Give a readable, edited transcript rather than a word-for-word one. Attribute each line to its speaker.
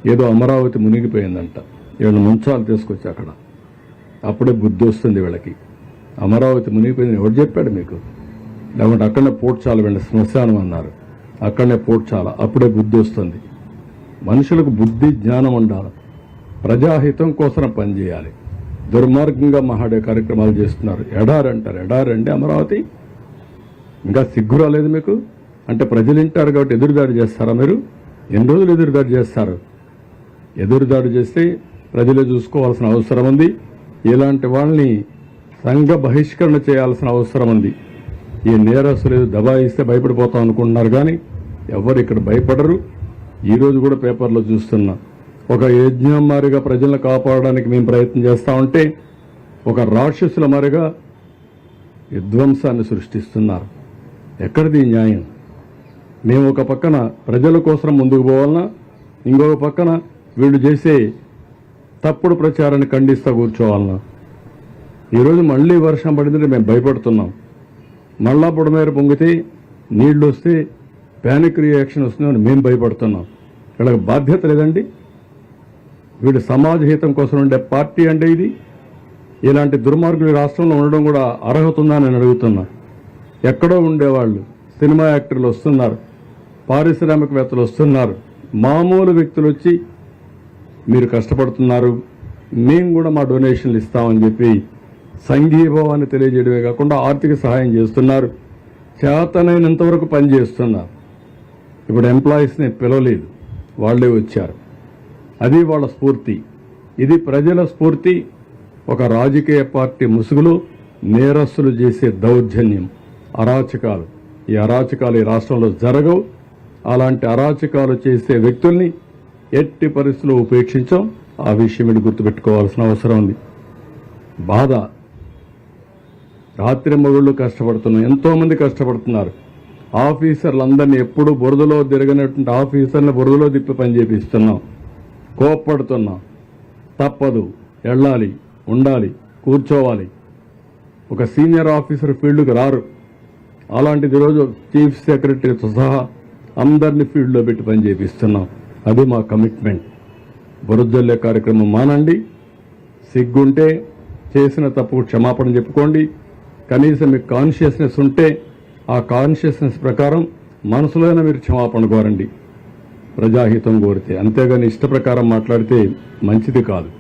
Speaker 1: ఏదో అమరావతి మునిగిపోయిందంట, వీళ్ళని ముంచాలు తీసుకొచ్చి అక్కడ. అప్పుడే బుద్ధి వస్తుంది వీళ్ళకి. అమరావతి మునిగిపోయింది ఎవరు చెప్పాడు మీకు? లేకుంటే అక్కడనే పోడ్చాల వీళ్ళ శ్మశానం అన్నారు, అక్కడనే పోడ్చాల. అప్పుడే బుద్ధి వస్తుంది. మనుషులకు బుద్ధి జ్ఞానం ఉండాలి. ప్రజాహితం కోసం పనిచేయాలి. దుర్మార్గంగా మహాడే కార్యక్రమాలు చేస్తున్నారు. ఎడారంటారు. ఎడారండి అమరావతి? ఇంకా సిగ్గు రాలేదు మీకు? అంటే ప్రజలు వింటారు కాబట్టి ఎదురుదాడి చేస్తారా మీరు? ఎన్ని రోజులు ఎదురుదాడి చేస్తారు? ఎదురుదాడి చేస్తే ప్రజలే చూసుకోవాల్సిన అవసరం ఉంది. ఇలాంటి వాళ్ళని సంఘ బహిష్కరణ చేయాల్సిన అవసరం ఉంది. ఈ నేరస్తులు దబాయిస్తే భయపడిపోతాం అనుకుంటున్నారు, కానీ ఎవరు ఇక్కడ భయపడరు. ఈరోజు కూడా పేపర్లో చూస్తున్నా, ఒక యజ్ఞం మారిగా ప్రజలను కాపాడడానికి మేము ప్రయత్నం చేస్తా ఉంటే ఒక రాక్షసుల మారిగా విధ్వంసాన్ని సృష్టిస్తున్నారు. ఎక్కడిది న్యాయం? మేము ఒక పక్కన ప్రజల కోసం ముందుకు పోవాలన్నా, ఇంకొక పక్కన వీళ్ళు చేసే తప్పుడు ప్రచారాన్ని ఖండిస్తూ కూర్చోవాలన్నా? ఈరోజు మళ్ళీ వర్షం పడిందంటే మేము భయపడుతున్నాం. మళ్ళా బుడమేర పొంగితే నీళ్లు వస్తే ప్యానిక్ రియాక్షన్ వస్తుందని మేము భయపడుతున్నాం. వీళ్ళకి బాధ్యత లేదండి? వీడు సమాజ హితం కోసం ఉండే పార్టీ అంటే ఇది? ఇలాంటి దుర్మార్గులు రాష్ట్రంలో ఉండడం కూడా అర్హత ఉందా నేను అడుగుతున్నా. ఎక్కడో ఉండేవాళ్ళు సినిమా యాక్టర్లు వస్తున్నారు, పారిశ్రామికవేత్తలు వస్తున్నారు, మామూలు వ్యక్తులు వచ్చి మీరు కష్టపడుతున్నారు, మేము కూడా మా డొనేషన్లు ఇస్తామని చెప్పి సంఘీభావాన్ని తెలియజేయడమే కాకుండా ఆర్థిక సహాయం చేస్తున్నారు. చేతనైనంత వరకు పనిచేస్తున్నారు. ఇప్పుడు ఎంప్లాయీస్ని పిలవలేదు, వాళ్లే వచ్చారు. అది వాళ్ళ స్ఫూర్తి. ఇది ప్రజల స్ఫూర్తి. ఒక రాజకీయ పార్టీ ముసుగులో నేరస్తులు చేసే దౌర్జన్యం, అరాచకాలు. ఈ అరాచకాలు ఈ రాష్ట్రంలో జరగవు. అలాంటి అరాచకాలు చేసే వ్యక్తుల్ని ఎట్టి పరిస్థితుల్లో ఉపేక్షించాం. ఆ విషయం మీరు గుర్తుపెట్టుకోవాల్సిన అవసరం ఉంది. బాధ. రాత్రి మగుళ్ళు కష్టపడుతున్నాం, ఎంతోమంది కష్టపడుతున్నారు. ఆఫీసర్లందరినీ ఎప్పుడూ బురదలో తిరగనటువంటి ఆఫీసర్ని బురదలో తిప్పి పని చేపిస్తున్నాం. కోప్పడుతున్నాం. తప్పదు, వెళ్ళాలి, ఉండాలి, కూర్చోవాలి. ఒక సీనియర్ ఆఫీసర్ ఫీల్డ్కి రారు. అలాంటిది ఈరోజు చీఫ్ సెక్రటరీతో సహా అందరినీ ఫీల్డ్లో పెట్టి పని చేపిస్తున్నాం. అది మా కమిట్మెంట్. బురదల్లే కార్యక్రమం మానండి. సిగ్గుంటే చేసిన తప్పు క్షమాపణ చెప్పుకోండి. కనీసం మీకు కాన్షియస్నెస్ ఉంటే ఆ కాన్షియస్నెస్ ప్రకారం మనసులోనే మీరు క్షమాపణ కోరండి, ప్రజాహితం కోరితే. అంతేగాని ఇష్ట ప్రకారం మాట్లాడితే మంచిది కాదు.